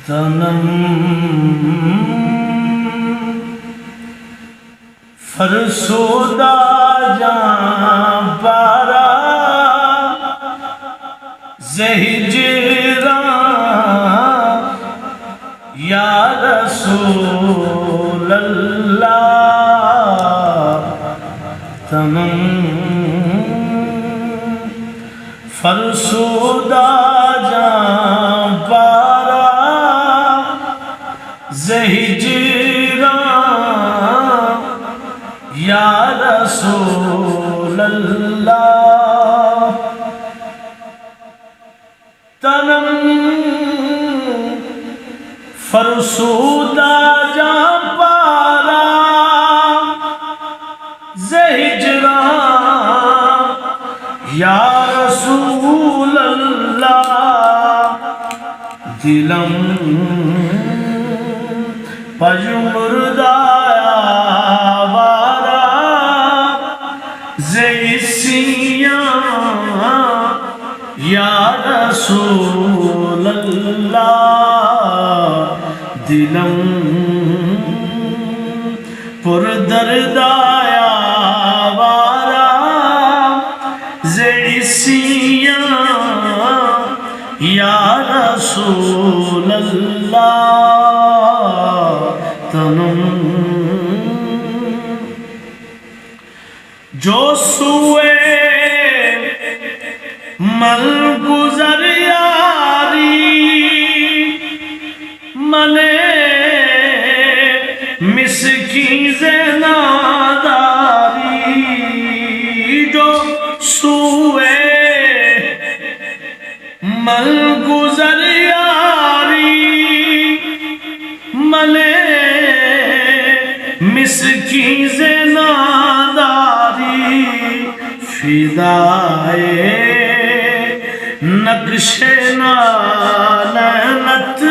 تنم فرسودہ جان پارا زہجران یا رسول اللہ تنم فرسودہ جان پارا زہجران یا رسول اللہ تنم فرسودہ جان پارا زہجران یا رسول اللہ دلم پجمردایا وارا زیسیاں یا رسول اللہ دلم پر دردایا وارا زیسیاں یا رسول اللہ تنم جو سوئے مل گزر یاری منے مسکین زناداری جو سوئے مل گزر یاری منے مسکین زناداری فدائے نقش نالت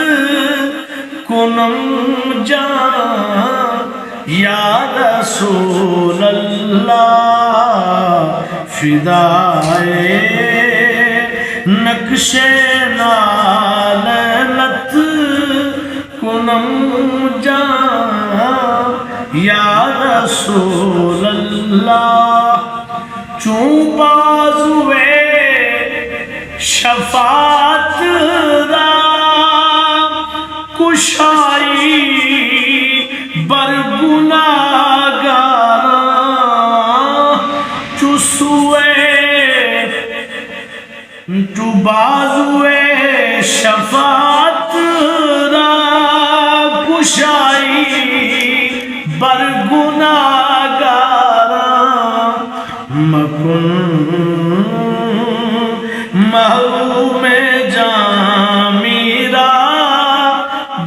کنم جان یا رسول اللہ فدائے نقش نالت کنم جان یا رسول اللہ چون بازوے شفاعت را کشائی بر گناہگاراں چو بازوے شفاعت را کشائی بر گناہگاراں مکن محروم جان میرا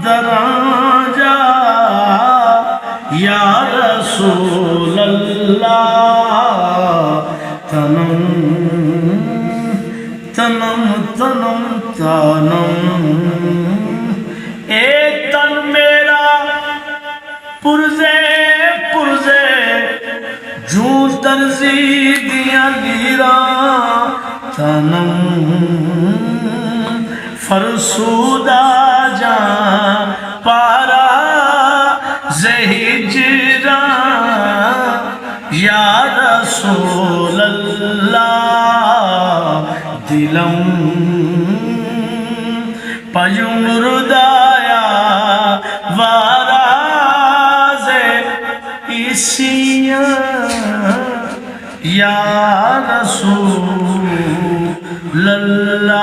دراں جا یا رسول اللہ تنم تنم تنم تنم اے تن میرا پرزے پرزے جو ترزی دیا لیراں تنم فرسودہ جان پارا زہجران یا رسول اللہ دلم پجمردایا وارا زیسیاں یا رسول اللہ